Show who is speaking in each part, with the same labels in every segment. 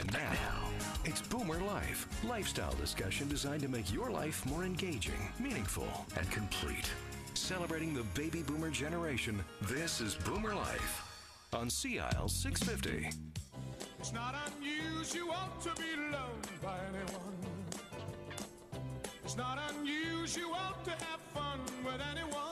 Speaker 1: And now, it's Boomer Life, lifestyle discussion designed to make your life more engaging, meaningful, and complete. Celebrating the baby boomer generation, this is Boomer Life on CIL 650.
Speaker 2: It's not unusual to be loved by anyone. It's not unusual to have fun with anyone.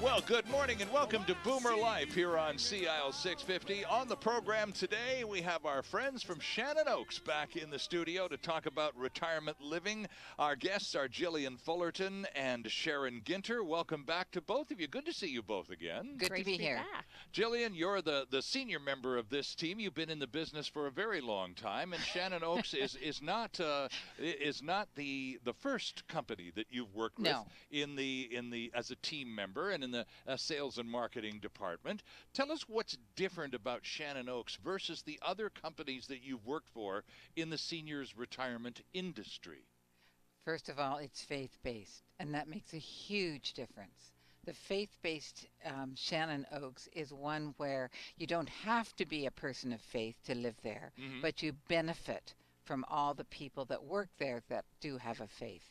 Speaker 3: Well, good morning and welcome to Boomer Life here on CIL 650. On the program today, we have our friends from ShannonOaks back in the studio to talk about retirement living. Our guests are Jillian Fullerton and Sharon Ginter. Welcome back to both of you. Good to see you both again.
Speaker 4: Good to be here.
Speaker 5: Back.
Speaker 3: Jillian, you're the senior member of this team. You've been in the business for a very long time, and ShannonOaks is not the first company that you've worked with in the as a team member and in the sales and marketing department. Tell us what's different about ShannonOaks versus the other companies that you've worked for in the seniors retirement industry.
Speaker 4: First of all, it's faith-based, and that makes a huge difference. The faith-based ShannonOaks is one where you don't have to be a person of faith to live there, but you benefit from all the people that work there that do have a faith.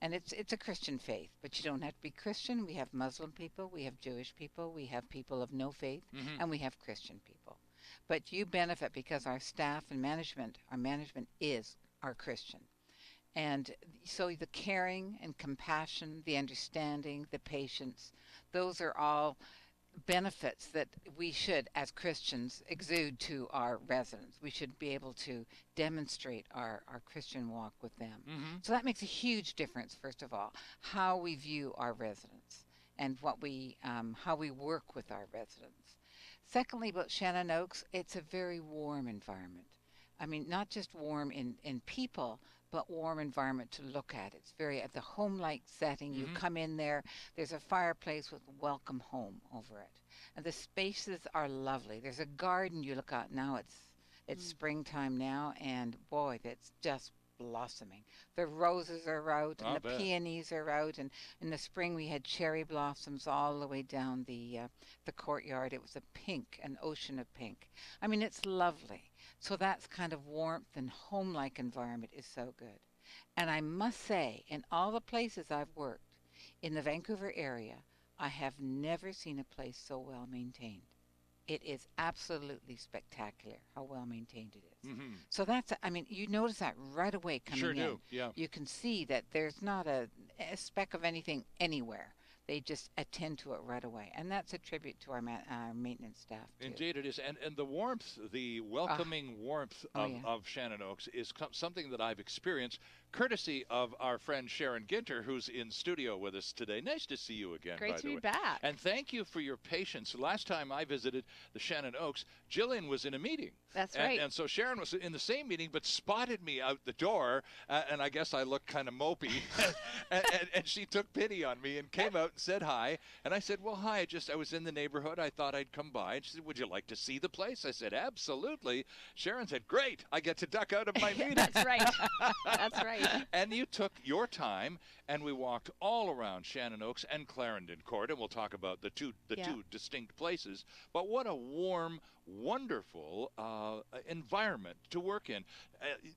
Speaker 4: And it's a Christian faith, but you don't have to be Christian. We have Muslim people, we have Jewish people, we have people of no faith, and we have Christian people. But you benefit because our staff and our management is our Christian. And so the caring and compassion, the understanding, the patience, those are all benefits that we should, as Christians, exude to our residents. We should be able to demonstrate our Christian walk with them. So that makes a huge difference, first of all, how we view our residents and how we work with our residents. Secondly, about ShannonOaks, it's a very warm environment. I mean, not just warm in people, but warm environment to look at. It's very at the home-like setting. You come in there, there's a fireplace with welcome home over it. And the spaces are lovely. There's a garden you look out now. It's springtime now, and boy, that's just blossoming. The roses are out and the peonies are out, and in the spring we had cherry blossoms all the way down the courtyard. It was an ocean of pink. I mean, it's lovely. So that's kind of warmth and home-like environment is so good. And I must say, in all the places I've worked in the Vancouver area, I have never seen a place so well maintained. It is absolutely spectacular how well maintained it is. So you notice that right away coming in.
Speaker 3: Sure do, yeah.
Speaker 4: You can see that there's not a speck of anything anywhere. They just attend to it right away. And that's a tribute to our maintenance staff, too.
Speaker 3: Indeed it is. And the warmth, the welcoming warmth of ShannonOaks is something that I've experienced courtesy of our friend Sharon Ginter, who's in studio with us today. Nice to see you again,
Speaker 5: Great
Speaker 3: by
Speaker 5: to
Speaker 3: the
Speaker 5: be
Speaker 3: way.
Speaker 5: back.
Speaker 3: And thank you for your patience. Last time I visited the ShannonOaks, Jillian was in a meeting.
Speaker 5: That's right.
Speaker 3: And so Sharon was in the same meeting, but spotted me out the door, and I guess I looked kind of mopey. and she took pity on me and came out and said hi. And I said, well, hi, I was in the neighborhood. I thought I'd come by. And she said, would you like to see the place? I said, absolutely. Sharon said, great. I get to duck out of my meeting.
Speaker 5: That's right. That's right.
Speaker 3: And you took your time, and we walked all around ShannonOaks and Clarendon Court, and we'll talk about the two distinct places. But what a warm, wonderful environment to work in.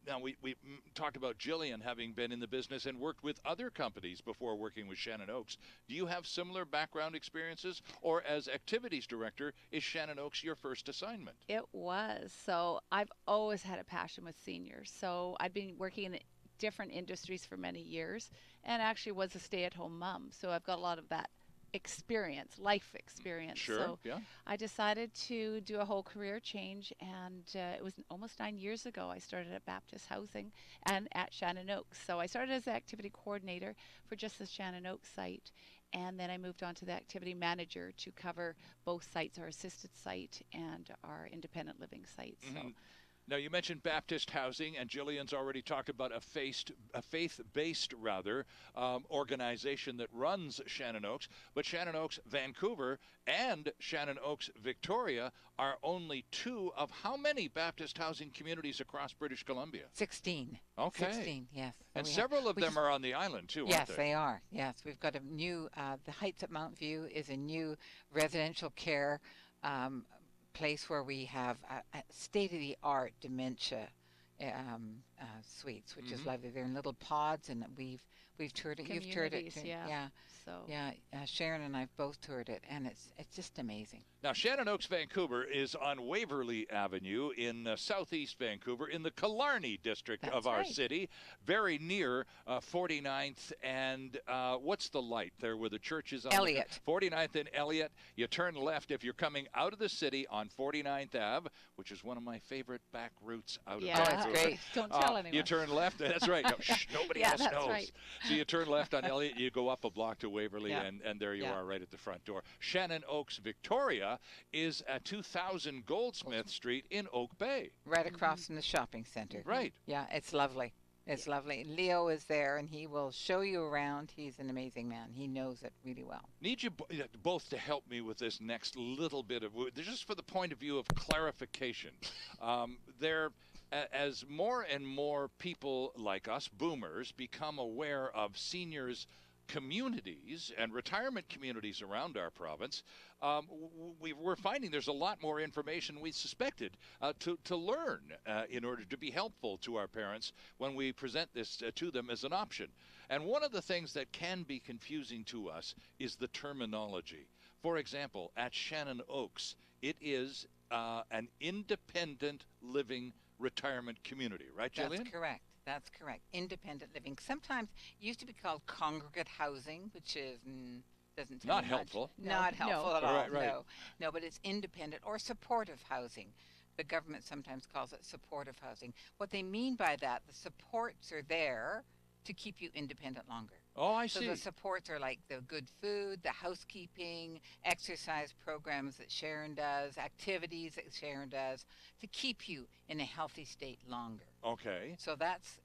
Speaker 3: Now, we talked about Jillian having been in the business and worked with other companies before working with ShannonOaks. Do you have similar background experiences, or as activities director, is ShannonOaks your first assignment?
Speaker 5: It was. So I've always had a passion with seniors. So I'd been working in different industries for many years and actually was a stay-at-home mom. So I've got a lot of that life experience.
Speaker 3: Sure,
Speaker 5: so
Speaker 3: yeah.
Speaker 5: I decided to do a whole career change, and it was almost 9 years ago I started at Baptist Housing and at ShannonOaks. So I started as an activity coordinator for just the ShannonOaks site, and then I moved on to the activity manager to cover both sites, our assisted site and our independent living site. So
Speaker 3: Now, you mentioned Baptist Housing, and Jillian's already talked about a faith-based organization that runs ShannonOaks. But ShannonOaks Vancouver and ShannonOaks Victoria are only two of how many Baptist housing communities across British Columbia?
Speaker 4: 16.
Speaker 3: Okay.
Speaker 4: 16, yes.
Speaker 3: And several of them are on the island, too, aren't
Speaker 4: Yes,
Speaker 3: they?
Speaker 4: they are. Yes, we've got a new, the Heights at Mount View is a new residential care place where we have a state-of-the-art dementia suites, which is lovely. They're in little pods, and we've toured it. You've toured it too.
Speaker 5: Yeah. So
Speaker 4: Sharon and I've both toured it, and it's just amazing.
Speaker 3: Now, ShannonOaks, Vancouver is on Waverley Avenue in southeast Vancouver in the Killarney district of our city, very near 49th and what's the light there where the church is on?
Speaker 4: Elliott.
Speaker 3: 49th and Elliott. You turn left if you're coming out of the city on 49th Ave, which is one of my favorite back routes out of Vancouver.
Speaker 4: Oh, it's great.
Speaker 5: Don't tell anyone.
Speaker 3: You turn left. That's right. No, shh, nobody else knows.
Speaker 5: Right.
Speaker 3: So you turn left on Elliott, you go up a block to Waverley, and there you are right at the front door. ShannonOaks, Victoria is at 2000 Goldsmith Street in Oak Bay.
Speaker 4: Right across from the shopping center.
Speaker 3: Right.
Speaker 4: Yeah, it's lovely. It's lovely. Leo is there, and he will show you around. He's an amazing man. He knows it really well.
Speaker 3: Need you both to help me with this next little bit of, just for the point of view of clarification. As more and more people like us, boomers, become aware of seniors' communities and retirement communities around our province, we're finding there's a lot more information we suspected to learn in order to be helpful to our parents when we present this to them as an option. And one of the things that can be confusing to us is the terminology. For example, at ShannonOaks, it is an independent living retirement community, right, Jillian?
Speaker 4: That's correct. That's correct. Independent living. Sometimes it used to be called congregate housing, which is doesn't tell
Speaker 3: not
Speaker 4: you
Speaker 3: helpful.
Speaker 4: Much. Not helpful at all.
Speaker 3: Right.
Speaker 4: No, but it's independent or supportive housing. The government sometimes calls it supportive housing. What they mean by that, the supports are there to keep you independent longer.
Speaker 3: Oh, I
Speaker 4: So
Speaker 3: see.
Speaker 4: the supports are like the good food, the housekeeping, exercise programs that Sharon does, activities that Sharon does to keep you in a healthy state longer.
Speaker 3: Okay.
Speaker 4: So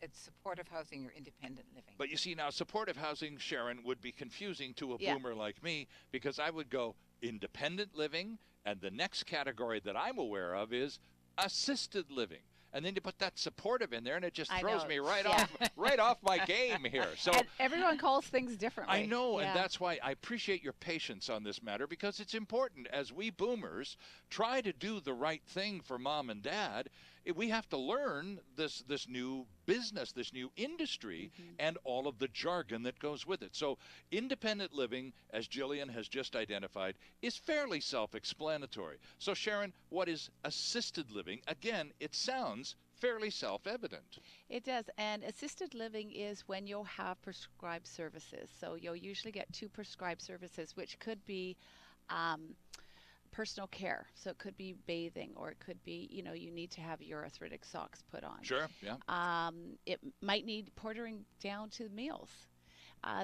Speaker 4: it's supportive housing or independent living.
Speaker 3: But you see, now supportive housing, Sharon, would be confusing to a boomer like me because I would go independent living, and the next category that I'm aware of is assisted living. And then you put that supportive in there, and it just throws me right off my game here. So
Speaker 5: and everyone calls things differently.
Speaker 3: I know, and that's why I appreciate your patience on this matter, because it's important as we boomers try to do the right thing for mom and dad. We have to learn this new business, this new industry, and all of the jargon that goes with it. So independent living, as Jillian has just identified, is fairly self-explanatory. So Sharon, what is assisted living? Again, it sounds fairly self-evident.
Speaker 5: It does, and assisted living is when you'll have prescribed services. So you'll usually get 2 prescribed services, which could be personal care. So it could be bathing, or it could be, you need to have your arthritic socks put on.
Speaker 3: Sure, yeah.
Speaker 5: It might need portering down to meals.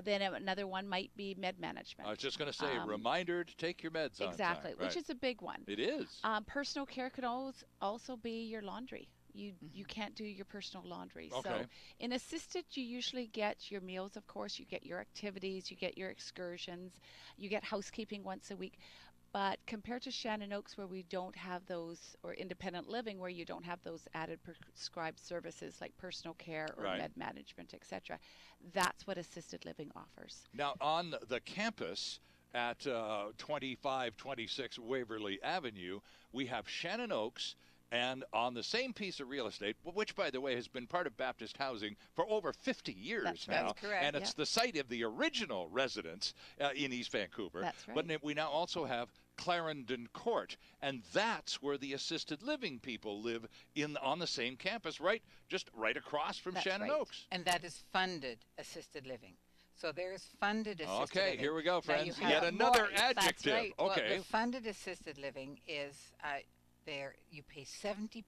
Speaker 5: Then another one might be med management.
Speaker 3: I was just going to say, reminder to take your meds on time.
Speaker 5: Exactly, which is a big one.
Speaker 3: It is.
Speaker 5: Personal care could also be your laundry. You can't do your personal laundry.
Speaker 3: Okay.
Speaker 5: So in assisted, you usually get your meals, of course. You get your activities. You get your excursions. You get housekeeping once a week. But compared to ShannonOaks, where we don't have those, or independent living, where you don't have those added prescribed services like personal care or med management, etc., that's what assisted living offers.
Speaker 3: Now, on the campus at 2526 Waverley Avenue, we have ShannonOaks, and on the same piece of real estate, which, by the way, has been part of Baptist housing for over 50 years now.
Speaker 4: That's correct.
Speaker 3: And it's the site of the original residence in East Vancouver.
Speaker 5: That's right.
Speaker 3: But we now also have Clarendon Court, and that's where the assisted living people live on the same campus, just right across from ShannonOaks.
Speaker 4: Right. And that is funded assisted living. So there's funded assisted living.
Speaker 3: Okay, here we go, friends.
Speaker 4: Yet
Speaker 3: another adjective.
Speaker 4: That's right.
Speaker 3: Okay.
Speaker 4: Well, the funded assisted living is there you pay 70%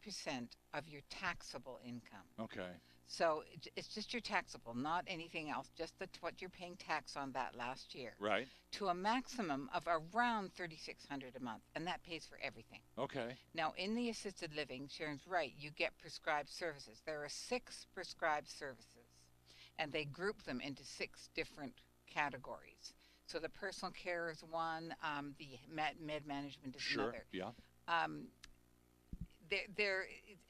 Speaker 4: of your taxable income.
Speaker 3: Okay.
Speaker 4: So it's just your taxable, not anything else, just what you're paying tax on that last year.
Speaker 3: Right.
Speaker 4: To a maximum of around $3,600 a month, and that pays for everything.
Speaker 3: Okay.
Speaker 4: Now, in the assisted living, Sharon's right, you get prescribed services. There are 6 prescribed services, and they group them into 6 different categories. So the personal care is one, the med management is another.
Speaker 3: Yeah.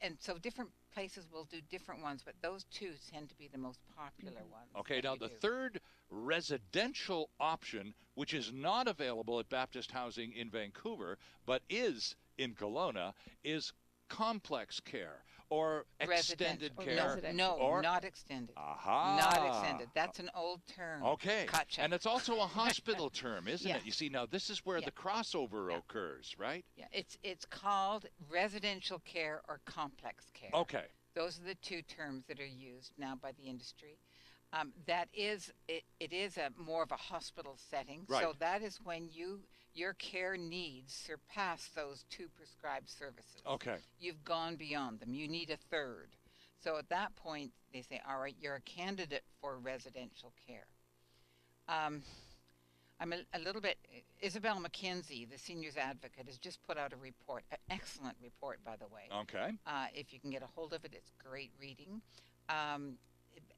Speaker 4: And so different places will do different ones, but those 2 tend to be the most popular ones.
Speaker 3: Okay, now the third residential option, which is not available at Baptist Housing in Vancouver, but is in Kelowna, is complex care, or
Speaker 4: Residential.
Speaker 3: extended care?
Speaker 5: Residential.
Speaker 4: No,
Speaker 3: Or
Speaker 4: not extended.
Speaker 3: aha.
Speaker 4: Not extended. That's an old term.
Speaker 3: Okay.
Speaker 4: Gotcha.
Speaker 3: And it's also a hospital term, isn't
Speaker 5: Yeah.
Speaker 3: it? You see, now this is where
Speaker 4: Yeah.
Speaker 3: the crossover
Speaker 4: Yeah.
Speaker 3: occurs, right?
Speaker 4: Yeah, it's called residential care or complex care.
Speaker 3: Okay.
Speaker 4: Those are the two terms that are used now by the industry. That is, it is a more of a hospital setting.
Speaker 3: Right.
Speaker 4: So that is when your care needs surpass those two prescribed services.
Speaker 3: Okay.
Speaker 4: You've gone beyond them. You need a third. So at that point, they say, all right, you're a candidate for residential care. I'm a little bit, Isabel McKenzie, the seniors advocate, has just put out a report, an excellent report, by the way.
Speaker 3: Okay.
Speaker 4: If you can get a hold of it, it's great reading,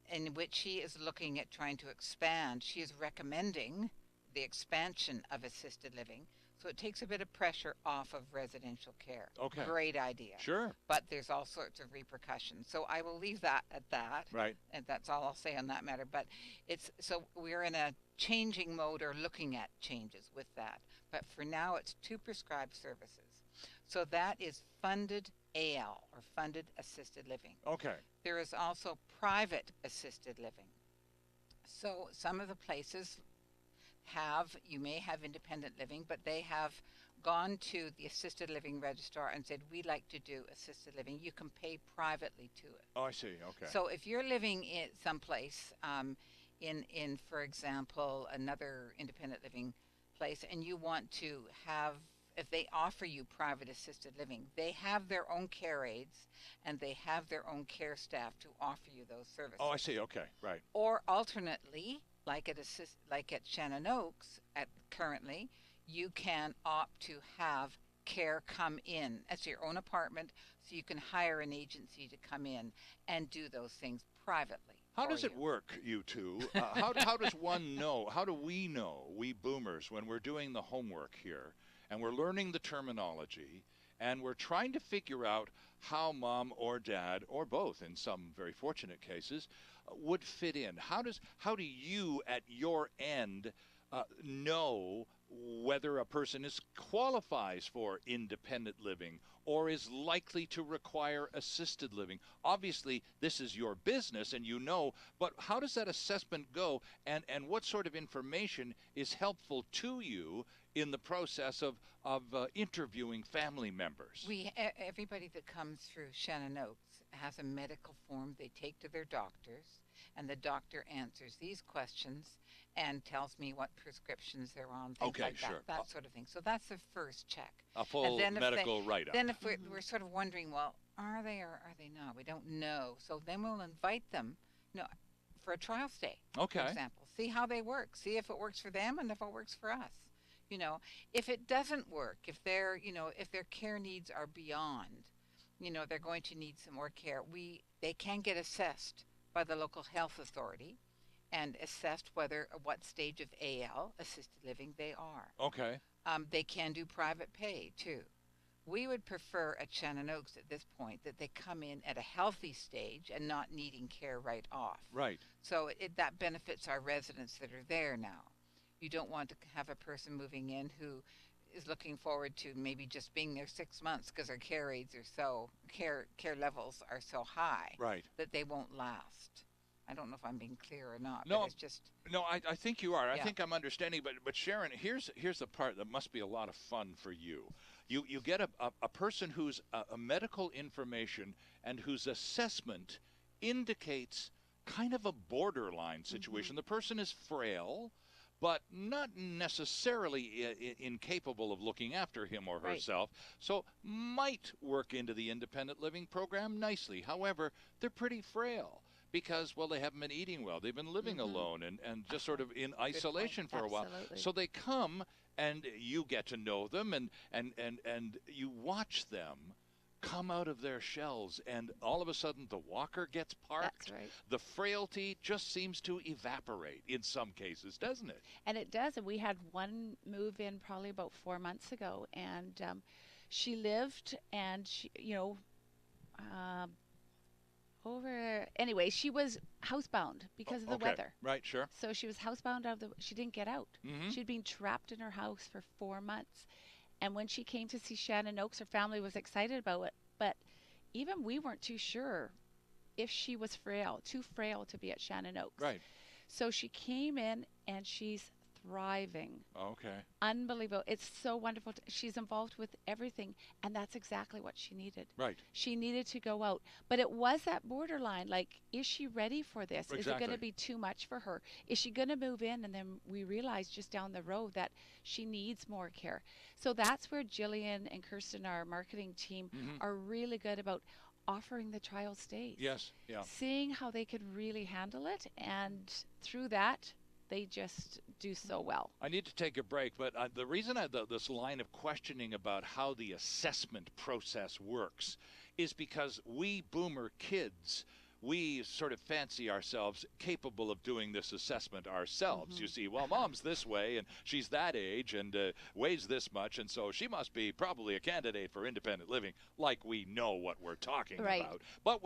Speaker 4: in which she is looking at trying to expand. She is recommending the expansion of assisted living, so it takes a bit of pressure off of residential care.
Speaker 3: Okay.
Speaker 4: Great idea.
Speaker 3: Sure.
Speaker 4: But there's all sorts of repercussions. So I will leave that at that.
Speaker 3: Right.
Speaker 4: And that's all I'll say on that matter. But it's, so we're in a changing mode or looking at changes with that. But for now, it's two prescribed services. So that is funded AL, or funded assisted living.
Speaker 3: Okay.
Speaker 4: There is also private assisted living. So some of the places you may have independent living, but they have gone to the assisted living registrar and said, we like to do assisted living. You can pay privately to it.
Speaker 3: Oh, I see. Okay.
Speaker 4: So if you're living in someplace, in for example, another independent living place, and you want to have, if they offer you private assisted living, they have their own care aides and they have their own care staff to offer you those services.
Speaker 3: Oh, I see. Okay. Right.
Speaker 4: Or alternately, like at ShannonOaks, currently, you can opt to have care come in. That's your own apartment, so you can hire an agency to come in and do those things privately.
Speaker 3: How
Speaker 4: for
Speaker 3: does it
Speaker 4: you.
Speaker 3: work, you two? How does one know? How do we know, we boomers, when we're doing the homework here and we're learning the terminology and we're trying to figure out how mom or dad, or both in some very fortunate cases, would fit in? How do you at your end know whether a person qualifies for independent living or is likely to require assisted living? Obviously, this is your business and you know, but how does that assessment go, and what sort of information is helpful to you in the process of interviewing family members?
Speaker 4: Everybody that comes through ShannonOaks has a medical form they take to their doctors, and the doctor answers these questions and tells me what prescriptions they're on, things
Speaker 3: Okay,
Speaker 4: like
Speaker 3: sure.
Speaker 4: that sort of thing. So that's the first check.
Speaker 3: A full medical write-up.
Speaker 4: Then if we're sort of wondering, well, are they or are they not? We don't know. So then we'll invite them, for a trial stay,
Speaker 3: Okay.
Speaker 4: for example. See how they work. See if it works for them and if it works for us. If it doesn't work, if their care needs are beyond, they're going to need some more care, they can get assessed by the local health authority and assessed what stage of AL, assisted living, they are.
Speaker 3: Okay.
Speaker 4: They can do private pay too. We would prefer at ShannonOaks at this point that they come in at a healthy stage and not needing care right off.
Speaker 3: Right.
Speaker 4: So that benefits our residents that are there now. You don't want to have a person moving in who is looking forward to maybe just being there 6 months because their care aides are care levels are so high,
Speaker 3: Right.
Speaker 4: that they won't last. I don't know if I'm being clear or not.
Speaker 3: No,
Speaker 4: but it's just.
Speaker 3: No, I think you are. I
Speaker 4: Yeah.
Speaker 3: think I'm understanding. But Sharon, here's the part that must be a lot of fun for you. You get a person whose a medical information and whose assessment indicates kind of a borderline situation. The person is frail, but not necessarily incapable of looking after him or herself, so might work into the independent living program nicely. However, they're pretty frail because, well, they haven't been eating well. They've been living alone and just sort of in isolation for a while.
Speaker 5: Absolutely.
Speaker 3: So they come and you get to know them and you watch them come out of their shells, and all of a sudden the walker gets parked.
Speaker 5: That's right.
Speaker 3: The frailty just seems to evaporate in some cases, doesn't it?
Speaker 5: And it does. And we had one move in probably about 4 months ago, and she lived, and she, anyway, she was housebound because of the weather.
Speaker 3: Right, sure.
Speaker 5: So she was housebound she didn't get out. She'd been trapped in her house for 4 months. And when she came to see ShannonOaks, her family was excited about it, but even we weren't too sure if she was frail, too frail to be at ShannonOaks.
Speaker 3: Right.
Speaker 5: So she came in and she's thriving.
Speaker 3: Okay.
Speaker 5: Unbelievable. It's so wonderful. She's involved with everything, and that's exactly what she needed.
Speaker 3: Right.
Speaker 5: She needed to go out. But it was that borderline, like, is she ready for this?
Speaker 3: Exactly.
Speaker 5: Is it going to be too much for her? Is she going to move in? And then we realized just down the road that she needs more care. So that's where Jillian and Kirsten, our marketing team, are really good about offering the trial stays.
Speaker 3: Yes. Yeah.
Speaker 5: Seeing how they could really handle it, and through that, they just do so well.
Speaker 3: I need to take a break, but the reason this line of questioning about how the assessment process works is because we boomer kids, we sort of fancy ourselves capable of doing this assessment ourselves. You see, well, mom's this way, and she's that age, and weighs this much, and so she must be probably a candidate for independent living, like we know what we're talking about. But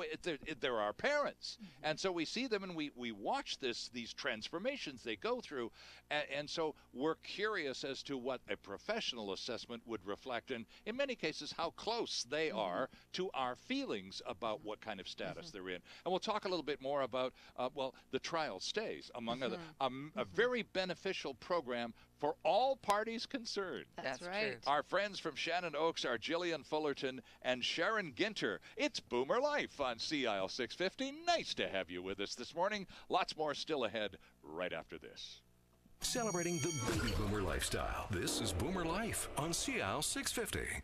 Speaker 3: they're our parents, and so we see them, and we watch these transformations they go through, and so we're curious as to what a professional assessment would reflect, and in many cases, how close they are to our feelings about what kind of status they're in. And we'll talk a little bit more about, well, the trial stays, among other, a very beneficial program for all parties concerned.
Speaker 5: That's right.
Speaker 3: Our friends from ShannonOaks are Jillian Fullerton and Sharon Ginter. It's Boomer Life on CIL 650. Nice to have you with us this morning. Lots more still ahead right after this.
Speaker 1: Celebrating the baby boomer lifestyle. This is Boomer Life on CIL 650.